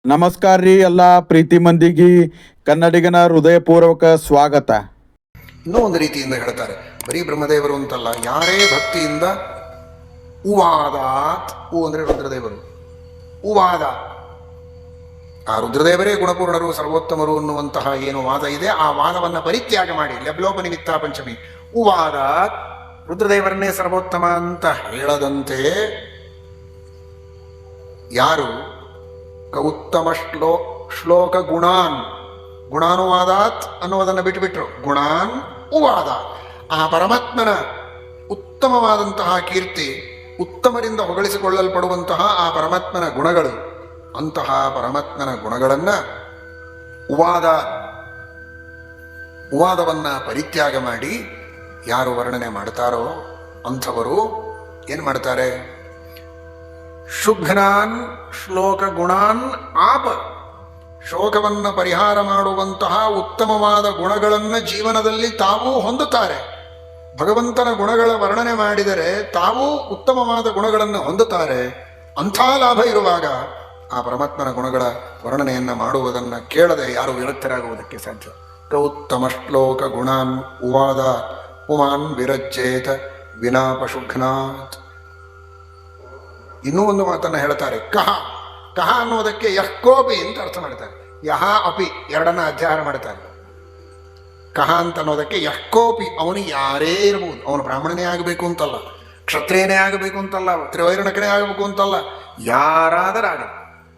ನಮಸ್ಕಾರ ರೀ ಎಲ್ಲ ಪ್ರೀತಿ ಮಂದಿಗೆ ಕನ್ನಡಿಗನ ಹೃದಯಪೂರ್ವಕ ಸ್ವಾಗತ. ಇನ್ನೂ ಒಂದು ರೀತಿಯಿಂದ ಹೇಳ್ತಾರೆ, ಬರೀ ಬ್ರಹ್ಮದೇವರು ಅಂತಲ್ಲ, ಯಾರೇ ಭಕ್ತಿಯಿಂದ ಉವಾದಾತ್, ಅಂದರೆ ರುದ್ರದೇವರು, ಉವಾದ, ಆ ರುದ್ರದೇವರೇ ಗುಣಪೂರ್ಣರು ಸರ್ವೋತ್ತಮರು ಅನ್ನುವಂತಹ ಏನು ವಾದ ಇದೆ, ಆ ವಾದವನ್ನು ಪರಿತ್ಯಾಗ ಮಾಡಿ ಲಬ್ಲೋಪ ನಿಮಿತ್ತ ಪಂಚಮಿ ಉವಾದಾತ್, ರುದ್ರದೇವರನ್ನೇ ಸರ್ವೋತ್ತಮ ಅಂತ ಹೇಳದಂತೆ ಯಾರು ಉತ್ತಮ ಶ್ಲೋಕ ಗುಣಾನುವಾದಾತ್ ಅನ್ನುವುದನ್ನು ಬಿಟ್ಟುಬಿಟ್ರು, ಗುಣಾನ್ ಉವಾದ, ಆ ಪರಮಾತ್ಮನ ಉತ್ತಮವಾದಂತಹ ಕೀರ್ತಿ, ಉತ್ತಮರಿಂದ ಹೊಗಳಿಸಿಕೊಳ್ಳಲ್ಪಡುವಂತಹ ಆ ಪರಮಾತ್ಮನ ಗುಣಗಳು, ಅಂತಹ ಪರಮಾತ್ಮನ ಗುಣಗಳನ್ನು ಉವಾದವನ್ನ ಪರಿತ್ಯಾಗ ಮಾಡಿ ಯಾರು ವರ್ಣನೆ ಮಾಡ್ತಾರೋ ಅಂಥವರು ಏನು ಮಾಡ್ತಾರೆ, ಶುಘ್ನಾನ್ ಶ್ಲೋಕ ಗುಣಾನ್ ಆಪ, ಶೋಕವನ್ನು ಪರಿಹಾರ ಮಾಡುವಂತಹ ಉತ್ತಮವಾದ ಗುಣಗಳನ್ನು ಜೀವನದಲ್ಲಿ ತಾವೂ ಹೊಂದುತ್ತಾರೆ. ಭಗವಂತನ ಗುಣಗಳ ವರ್ಣನೆ ಮಾಡಿದರೆ ತಾವೂ ಉತ್ತಮವಾದ ಗುಣಗಳನ್ನು ಹೊಂದುತ್ತಾರೆ. ಅಂಥ ಲಾಭ ಇರುವಾಗ ಆ ಪರಮಾತ್ಮನ ಗುಣಗಳ ವರ್ಣನೆಯನ್ನು ಮಾಡುವುದನ್ನು ಕೇಳದೆ ಯಾರು ವಿರಕ್ತರಾಗುವುದಕ್ಕೆ ಸಾಧ್ಯ? ಉತ್ತಮ ಶ್ಲೋಕ ಗುಣಾನ್ ಉವಾದ ಪುಮಾನ್ ವಿರಜ್ಯೇತ ವಿನಾಪಶುಘ್ನಾತ್. ಇನ್ನೂ ಒಂದು ಮಾತನ್ನು ಹೇಳ್ತಾರೆ, ಕಹ ಅನ್ನೋದಕ್ಕೆ ಯಹ್ಕೋಪಿ ಅಂತ ಅರ್ಥ ಮಾಡ್ತಾರೆ. ಯಹ ಅಪಿ ಎರಡನ್ನ ಅಧ್ಯಯನ ಮಾಡ್ತಾರೆ. ಕಹ ಅಂತ ಅನ್ನೋದಕ್ಕೆ ಯಹ್ಕೋಪಿ, ಅವನು ಯಾರೇ ಇರಬಹುದು, ಅವನು ಬ್ರಾಹ್ಮಣನೇ ಆಗಬೇಕು ಅಂತಲ್ಲ, ಕ್ಷತ್ರಿಯನೇ ಆಗಬೇಕು ಅಂತಲ್ಲ, ತ್ರಿವೈರ್ಣಕನೇ ಆಗಬೇಕು ಅಂತಲ್ಲ, ಯಾರಾದರಾಗಲಿ,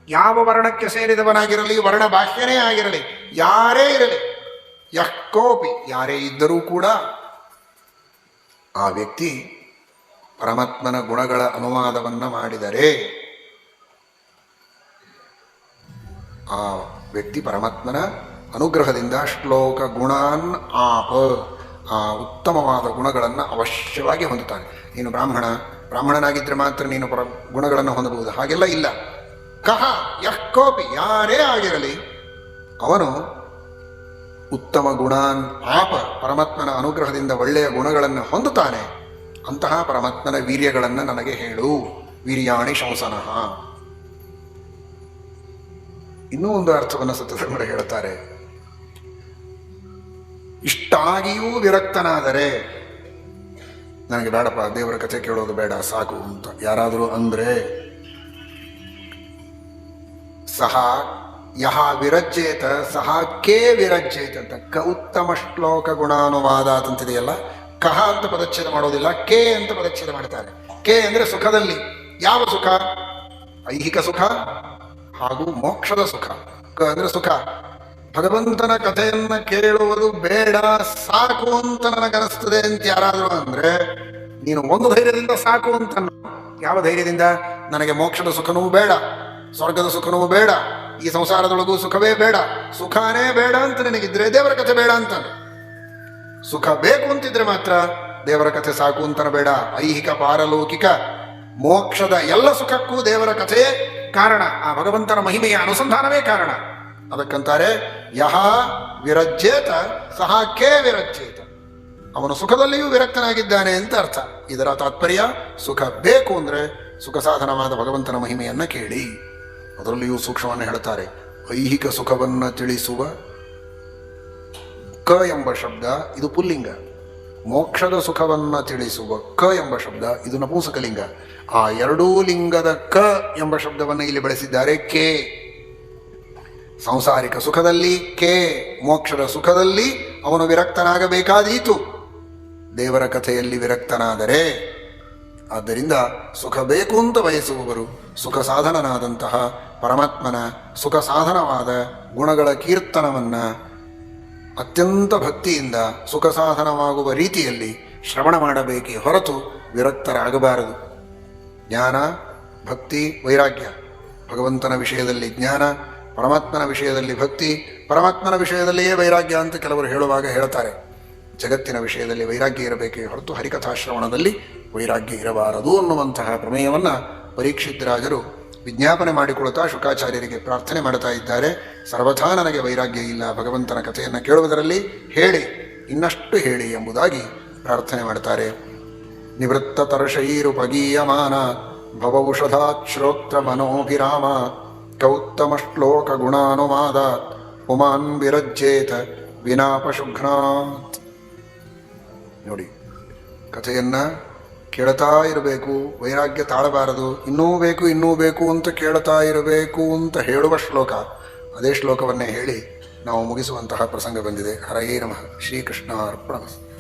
ಯಾವ ವರ್ಣಕ್ಕೆ ಸೇರಿದವನಾಗಿರಲಿ, ವರ್ಣ ಬಾಹ್ಯನೇ ಆಗಿರಲಿ, ಯಾರೇ ಇರಲಿ, ಯಹ್ಕೋಪಿ ಯಾರೇ ಇದ್ದರೂ ಕೂಡ ಆ ವ್ಯಕ್ತಿ ಪರಮಾತ್ಮನ ಗುಣಗಳ ಅನುವಾದವನ್ನು ಮಾಡಿದರೆ ಆ ವ್ಯಕ್ತಿ ಪರಮಾತ್ಮನ ಅನುಗ್ರಹದಿಂದ ಶ್ಲೋಕ ಗುಣಾನ್ ಆಪ, ಆ ಉತ್ತಮವಾದ ಗುಣಗಳನ್ನು ಅವಶ್ಯವಾಗಿ ಹೊಂದುತ್ತಾನೆ. ನೀನು ಬ್ರಾಹ್ಮಣನಾಗಿದ್ದರೆ ಮಾತ್ರ ನೀನು ಗುಣಗಳನ್ನು ಹೊಂದಬಹುದು, ಹಾಗೆಲ್ಲ ಇಲ್ಲ. ಕಹ ಯಹ್ಕೋಪಿ ಯಾರೇ ಆಗಿರಲಿ ಅವನು ಉತ್ತಮ ಗುಣಾನ್ ಆಪ, ಪರಮಾತ್ಮನ ಅನುಗ್ರಹದಿಂದ ಒಳ್ಳೆಯ ಗುಣಗಳನ್ನು ಹೊಂದುತ್ತಾನೆ. ಅಂತಹ ಪರಮಾತ್ಮನ ವೀರ್ಯಗಳನ್ನು ನನಗೆ ಹೇಳು, ವೀರ್ಯಾಣಿ ಶಂಸನಃ. ಇನ್ನೂ ಒಂದು ಅರ್ಥವನ್ನು ಸತ್ಯಧರ್ಮರು ಹೇಳುತ್ತಾರೆ, ಇಷ್ಟಾಗಿಯೂ ವಿರಕ್ತನಾದರೆ, ನನಗೆ ಬೇಡಪ್ಪ ದೇವರ ಕಥೆ ಕೇಳೋದು ಬೇಡ ಸಾಕು ಅಂತ ಯಾರಾದರೂ ಅಂದ್ರೆ, ಸಹ ಯಹ ವಿರಜ್ಯೇತ ಸಹ ಕೇ ವಿರಜ್ಯೇತ ಅಂತ ಉತ್ತಮ ಶ್ಲೋಕ ಗುಣಾನುವಾದ ಅಂತಿದೆಯಲ್ಲ, ಕಹ ಅಂತ ಪದಚ್ಛೇದ ಮಾಡೋದಿಲ್ಲ, ಕೆ ಅಂತ ಪದಚ್ಛೇದ ಮಾಡ್ತಾರೆ. ಕೆ ಅಂದ್ರೆ ಸುಖದಲ್ಲಿ. ಯಾವ ಸುಖ? ಐಹಿಕ ಸುಖ ಹಾಗೂ ಮೋಕ್ಷದ ಸುಖ. ಕ ಅಂದ್ರೆ ಸುಖ. ಭಗವಂತನ ಕಥೆಯನ್ನ ಕೇಳುವುದು ಬೇಡ ಸಾಕು ಅಂತ ನನಗನಿಸ್ತದೆ ಅಂತ ಯಾರಾದರೂ ಅಂದ್ರೆ, ನೀನು ಒಂದು ಧೈರ್ಯದಿಂದ ಸಾಕು ಅಂತ. ಯಾವ ಧೈರ್ಯದಿಂದ? ನನಗೆ ಮೋಕ್ಷದ ಸುಖನೂ ಬೇಡ, ಸ್ವರ್ಗದ ಸುಖನೂ ಬೇಡ, ಈ ಸಂಸಾರದೊಳಗೂ ಸುಖವೇ ಬೇಡ, ಸುಖನೇ ಬೇಡ ಅಂತ ನಿನಗಿದ್ರೆ ದೇವರ ಕಥೆ ಬೇಡ ಅಂತಾನೆ. ಸುಖ ಬೇಕು ಅಂತಿದ್ರೆ ಮಾತ್ರ ದೇವರ ಕಥೆ ಸಾಕು ಅಂತನ ಬೇಡ. ಐಹಿಕ ಪಾರಲೌಕಿಕ ಮೋಕ್ಷದ ಎಲ್ಲ ಸುಖಕ್ಕೂ ದೇವರ ಕಥೆಯೇ ಕಾರಣ, ಆ ಭಗವಂತನ ಮಹಿಮೆಯ ಅನುಸಂಧಾನವೇ ಕಾರಣ. ಅದಕ್ಕಂತಾರೆ ಯಹ ವಿರಜ್ಯೇತ ಸಹ ಕೇ ವಿರಜ್ಯೇತ, ಅವನು ಸುಖದಲ್ಲಿಯೂ ವಿರಕ್ತನಾಗಿದ್ದಾನೆ ಅಂತ ಅರ್ಥ. ಇದರ ತಾತ್ಪರ್ಯ, ಸುಖ ಬೇಕು ಅಂದ್ರೆ ಸುಖ ಸಾಧನವಾದ ಭಗವಂತನ ಮಹಿಮೆಯನ್ನ ಕೇಳಿ. ಅದರಲ್ಲಿಯೂ ಸೂಕ್ಷ್ಮವನ್ನು ಹೇಳ್ತಾರೆ, ಐಹಿಕ ಸುಖವನ್ನ ತಿಳಿಸುವ ಕ ಎಂಬ ಶಬ್ದ ಇದು ಪುಲ್ಲಿಂಗ, ಮೋಕ್ಷದ ಸುಖವನ್ನ ತಿಳಿಸುವ ಕ ಎಂಬ ಶಬ್ದ ಇದು ನಪುಂಸಕಲಿಂಗ. ಆ ಎರಡೂ ಲಿಂಗದ ಕ ಎಂಬ ಶಬ್ದವನ್ನು ಇಲ್ಲಿ ಬಳಸಿದ್ದಾರೆ. ಕೆ ಸಾಂಸಾರಿಕ ಸುಖದಲ್ಲಿ, ಕೆ ಮೋಕ್ಷದ ಸುಖದಲ್ಲಿ ಅವನು ವಿರಕ್ತನಾಗಬೇಕಾದೀತು, ದೇವರ ಕಥೆಯಲ್ಲಿ ವಿರಕ್ತನಾದರೆ. ಆದ್ದರಿಂದ ಸುಖ ಬೇಕು ಅಂತ ಬಯಸುವವರು ಸುಖ ಸಾಧನನಾದಂತಹ ಪರಮಾತ್ಮನ ಸುಖ ಸಾಧನವಾದ ಗುಣಗಳ ಕೀರ್ತನವನ್ನ ಅತ್ಯಂತ ಭಕ್ತಿಯಿಂದ ಸುಖ ಸಾಧನವಾಗುವ ರೀತಿಯಲ್ಲಿ ಶ್ರವಣ ಮಾಡಬೇಕೇ ಹೊರತು ವಿರಕ್ತರಾಗಬಾರದು. ಜ್ಞಾನ, ಭಕ್ತಿ, ವೈರಾಗ್ಯ. ಭಗವಂತನ ವಿಷಯದಲ್ಲಿ ಜ್ಞಾನ, ಪರಮಾತ್ಮನ ವಿಷಯದಲ್ಲಿ ಭಕ್ತಿ, ಪರಮಾತ್ಮನ ವಿಷಯದಲ್ಲಿಯೇ ವೈರಾಗ್ಯ ಅಂತ ಕೆಲವರು ಹೇಳುವಾಗ ಹೇಳ್ತಾರೆ. ಜಗತ್ತಿನ ವಿಷಯದಲ್ಲಿ ವೈರಾಗ್ಯ ಇರಬೇಕೇ ಹೊರತು ಹರಿಕಥಾಶ್ರವಣದಲ್ಲಿ ವೈರಾಗ್ಯ ಇರಬಾರದು ಅನ್ನುವಂತಹ ಪ್ರಮೇಯವನ್ನು ಪರೀಕ್ಷಿತರಾಜರು ವಿಜ್ಞಾಪನೆ ಮಾಡಿಕೊಳ್ತಾ ಶುಕಾಚಾರ್ಯರಿಗೆ ಪ್ರಾರ್ಥನೆ ಮಾಡ್ತಾ ಇದ್ದಾರೆ. ಸರ್ವಥಾ ನನಗೆ ವೈರಾಗ್ಯ ಇಲ್ಲ, ಭಗವಂತನ ಕಥೆಯನ್ನು ಕೇಳುವುದರಲ್ಲಿ ಹೇಳಿ, ಇನ್ನಷ್ಟು ಹೇಳಿ ಎಂಬುದಾಗಿ ಪ್ರಾರ್ಥನೆ ಮಾಡ್ತಾರೆ. ನಿವೃತ್ತ ತರ್ಷೈರುಪಗೀಯಮಾನ ಭವೌಷಧಾತ್ ಶ್ರೋತ್ರ ಮನೋಭಿರಾಮ ಗೌತ್ತಮ ಶ್ಲೋಕ ಗುಣಾನುವಾದಾತ್ ಪುಮಾನ್ ವಿರಜ್ಯೇತ ವಿನಾ ಪಶುಘ್ನಾತ್. ನೋಡಿ, ಕಥೆಯನ್ನು ಕೇಳ್ತಾ ಇರಬೇಕು, ವೈರಾಗ್ಯ ತಾಳಬಾರದು. ಇನ್ನೂ ಬೇಕು ಅಂತ ಕೇಳ್ತಾ ಇರಬೇಕು ಅಂತ ಹೇಳುವ ಶ್ಲೋಕ. ಅದೇ ಶ್ಲೋಕವನ್ನೇ ಹೇಳಿ ನಾವು ಮುಗಿಸುವಂತಹ ಪ್ರಸಂಗ ಬಂದಿದೆ. ಹರಯೇ ನಮಃ. ಶ್ರೀಕೃಷ್ಣ ಅರ್ಪಣಮಸ್ತು.